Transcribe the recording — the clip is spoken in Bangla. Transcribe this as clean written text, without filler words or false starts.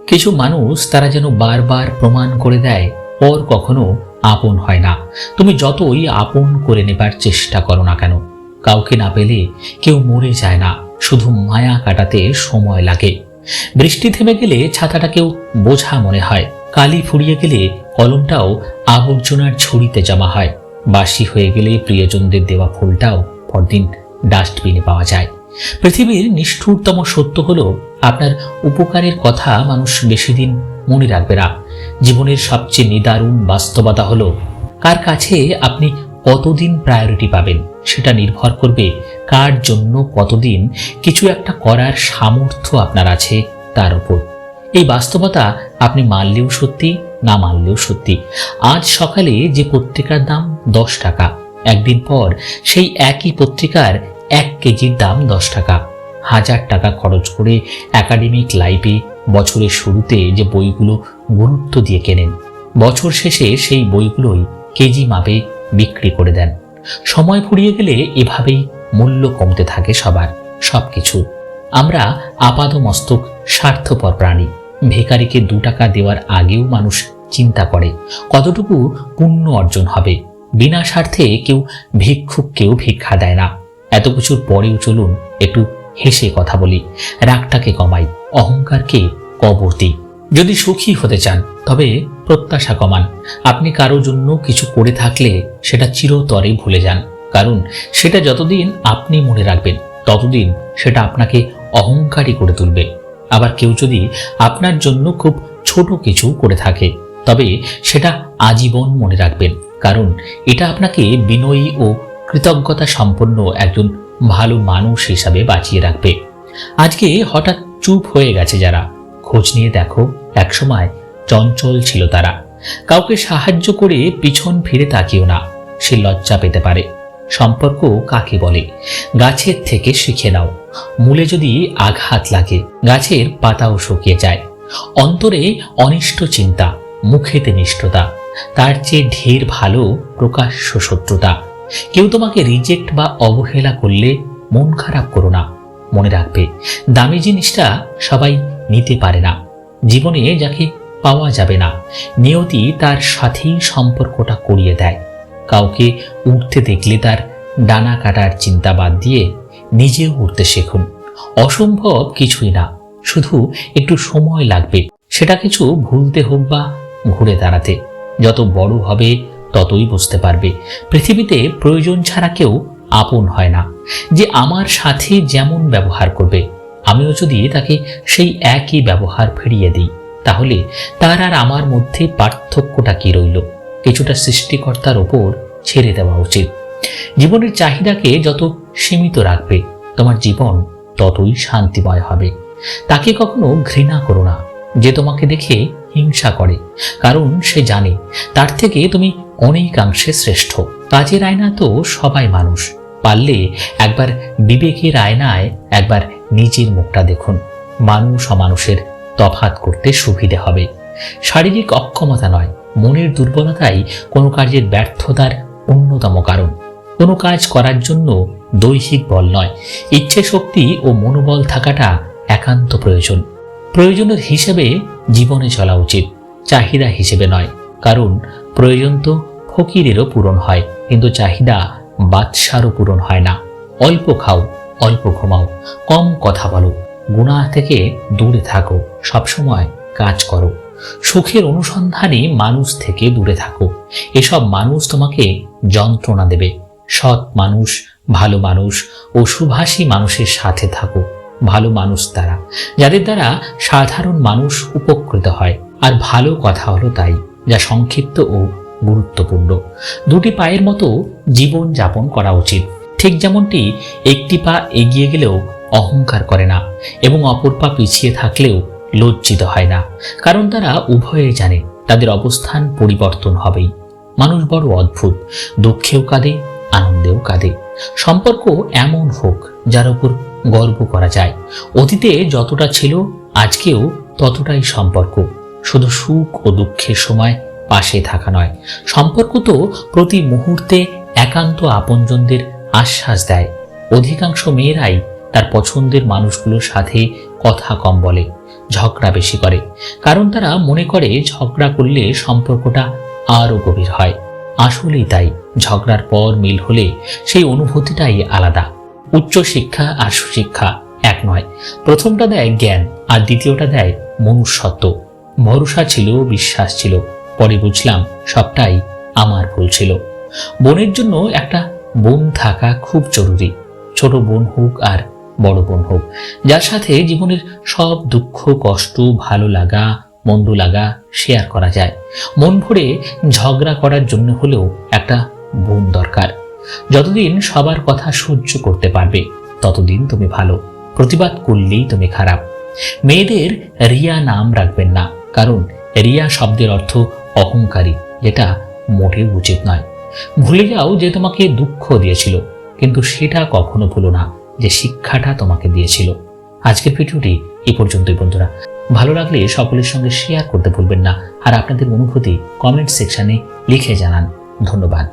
কিছু মানুষ তারা যেন বারবার প্রমাণ করে দেয় পর কখনো আপন হয় না। তুমি যতই আপন করে নেবার চেষ্টা করো না কেন, কাউকে না পেলে কেউ মরে যায় না, শুধু মায়া কাটাতে সময় লাগে। বৃষ্টি থেমে গেলে ছাতাটাকেও বোঝা মনে হয়, কালি ফুরিয়ে গেলে কলমটাও আবর্জনার ঝুড়িতে জমা হয়, বাসি হয়ে গেলে প্রিয়জনদের দেওয়া ফুলটাও পরদিন ডাস্টবিনে পাওয়া যায়। পৃথিবীর নিষ্ঠুরতম সত্য হলো আপনার উপকারের কথা মানুষ বেশি দিন মনে রাখবে না। জীবনের সবচেয়ে নিদারুণ বাস্তবতা হলো কার কাছে আপনি কতদিন প্রায়োরিটি পাবেন সেটা নির্ভর করবে কার জন্য কতদিন কিছু একটা করার সামর্থ্য আপনার আছে তার উপর। এই বাস্তবতা আপনি মানলেও সত্যি, না মানলেও সত্যি। আজ সকালে যে পত্রিকার দাম 10 টাকা, একদিন পর সেই একই পত্রিকার 1 কেজির দাম 10 টাকা। 1000 টাকা খরচ করে একাডেমিক লাইফে বছরের শুরুতে যে বইগুলো গুরুত্ব দিয়ে কেনেন, বছর শেষে সেই বইগুলোই কেজি মাপে বিক্রি করে দেন। সময় ফুরিয়ে গেলে এভাবেই মূল্য কমতে থাকে সবার, সবকিছু। আমরা আপাদমস্তক স্বার্থপর প্রাণী। ভিখারিকে 2 টাকা দেওয়ার আগেও মানুষ চিন্তা করে কতটুকু পুণ্য অর্জন হবে। বিনা স্বার্থে কেউ ভিক্ষুককেও ভিক্ষা দেয় না। এত কিছুর পরেও চলুন একটু হেসে কথা বলি, রাগটাকে কমাই, অহংকারকে কবর দিই। যদি সুখী হতে চান তবে প্রত্যাশা কমান। আপনি কারো জন্য কিছু করে থাকলে সেটা চিরতরে ভুলে যান, কারণ সেটা যতদিন আপনি মনে রাখবেন ততদিন সেটা আপনাকে অহংকারী করে তুলবে। আবার কেউ যদি আপনার জন্য খুব ছোট কিছু করে থাকে তবে সেটা আজীবন মনে রাখবেন, কারণ এটা আপনাকে বিনয়ী ও কৃতজ্ঞতা সম্পন্ন একজন ভালো মানুষ হিসাবে বাঁচিয়ে রাখবে। আজকে হঠাৎ চুপ হয়ে গেছে যারা, খোঁজ নিয়ে দেখো একসময় চঞ্চল ছিল তারা। কাউকে সাহায্য করে পিছন ফিরে তাকিও না, সে লজ্জা পেতে পারে। সম্পর্ক কাকে বলে গাছের থেকে শিখে নাও। মূলে যদি আঘাত লাগে গাছের পাতাও শুকিয়ে যায়। অন্তরে অনিষ্ট চিন্তা, মুখেতে নিষ্ঠতা, তার চেয়ে ঢের ভালো প্রকাশ্য শত্রুতা। কেউ তোমাকে রিজেক্ট বা অবহেলা করলে মন খারাপ করো না। মনে রাখবে দামি জিনিসটা সবাই নিতে পারে না। জীবনে যাকে পাওয়া যাবে না, নিয়তি তার সাথেই সম্পর্কটা করিয়ে দেয়। কাউকে উঠতে দেখলে তার ডানা কাটার চিন্তা বাদ দিয়ে নিজেও উঠতে শেখুন। অসম্ভব কিছুই না, শুধু একটু সময় লাগবে সেটা কিছু ভুলতে হোক বা ঘুরে দাঁড়াতে। যত বড় হবে ততই বুঝতে পারবে পৃথিবীতে প্রয়োজন ছাড়া কেউ আপন হয় না। যে আমার সাথে যেমন ব্যবহার করবে আমিও যদি তাকে সেই একই ব্যবহার ফিরিয়ে দিই, তাহলে তার আর আমার মধ্যে পার্থক্যটা কি রইল? কিছুটা সৃষ্টিকর্তার ওপর ছেড়ে দেওয়া উচিত। জীবনের চাহিদাকে যত সীমিত রাখবে তোমার জীবন ততই শান্তিময় হবে। তাকে কখনো ঘৃণা করো না যে তোমাকে দেখে হিংসা করে, কারণ সে জানে তার থেকে তুমি অনেকাংশে শ্রেষ্ঠ। কাজের আয়না তো সবাই মানুষ, পারলে একবার বিবেকের আয়নায় একবার নিজের মুখটা দেখুন। মানুষ অমানুষের তফাৎ করতে সুবিধে হবে। শারীরিক অক্ষমতা নয়, মনের দুর্বলতাই কোনো কাজের ব্যর্থতার অন্যতম কারণ। কোনো কাজ করার জন্য দৈহিক বল নয়, ইচ্ছে শক্তি ও মনোবল থাকাটা একান্ত প্রয়োজন। প্রয়োজনের হিসেবে জীবনে চলা উচিত, চাহিদা হিসেবে নয়। কারণ প্রয়োজন তো ফকিরেরও পূরণ হয়, কিন্তু চাহিদা বাদশারও পূরণ হয় না। অল্প খাও, অল্প ঘুমাও, কম কথা বলো, গুনাহ থেকে দূরে থাকো, সবসময় কাজ করো। সুখের অনুসন্ধানে মানুষ থেকে দূরে থাকো। এসব মানুষ তোমাকে যন্ত্রণা দেবে। সৎ মানুষ, ভালো মানুষ ও সুভাষী মানুষের সাথে থাকো। ভালো মানুষ তারা যাদের দ্বারা সাধারণ মানুষ উপকৃত হয়। আর ভালো কথা হলো তাই, যা সংক্ষিপ্ত ও গুরুত্বপূর্ণ। দুটি পায়ের মতো জীবন যাপন করা উচিত। ঠিক যেমনটি একটি পা এগিয়ে গেলেও অহংকার করে না এবং অপর পা পিছিয়ে থাকলেও লজ্জিত হয় না, কারণ তারা উভয়ে জানে তাদের অবস্থান পরিবর্তন হবেই। মানুষ বড় অদ্ভুত, দুঃখেও কাঁদে, আনন্দেও কাঁদে। সম্পর্ক এমন হোক যার উপর গর্ব করা যায়। অতীতে যতটা ছিল আজকেও ততটাই সম্পর্ক। শুধু সুখ ও দুঃখের সময় পাশে থাকা নয়, সম্পর্ক তো প্রতি মুহূর্তে একান্ত আপনজনদের আশ্বাস দেয়। অধিকাংশ মেয়েরাই তার পছন্দের মানুষগুলোর সাথে কথা কম বলে, ঝগড়া বেশি করে, কারণ তারা মনে করে ঝগড়া করলে সম্পর্কটা আরও গভীর হয়। আসলেই তাই, ঝগড়ার পর মিল হলে সেই অনুভূতিটাই আলাদা। উচ্চ শিক্ষা আর সুশিক্ষা এক নয়। প্রথমটা দেয় জ্ঞান, আর দ্বিতীয়টা দেয় মনুষ্যত্ব। ভরসা ছিল, বিশ্বাস ছিল, পরে বুঝলাম সবটাই আমার ভুল ছিল। বোনের জন্য একটা বোন থাকা খুব জরুরি। ছোট বোন হোক আর বড় বোন হোক, যার সাথে জীবনের সব দুঃখ কষ্ট, ভালো লাগা মন্দ লাগা শেয়ার করা যায়। মন ভরে ঝগড়া করার জন্য হলেও একটা বোন দরকার। যতদিন সবার কথা সহ্য করতে পারবে ততদিন তুমি ভালো, প্রতিবাদ করলেই তুমি খারাপ। মেয়েদের রিয়া নাম রাখবেন না, কারণ রিয়া শব্দের অর্থ অহংকারী, যেটা মোটেও উচিত নয়। ভুলে যাও যে তোমাকে দুঃখ দিয়েছিল, কিন্তু সেটা কখনো ভুলো না যে শিক্ষাটা তোমাকে দিয়েছিল। আজকের ভিডিওটি এই পর্যন্তই বন্ধুরা। ভালো লাগলে সকলের সঙ্গে শেয়ার করতে ভুলবেন না, আর আপনাদের অনুভূতি কমেন্ট সেকশনে লিখে জানান। ধন্যবাদ।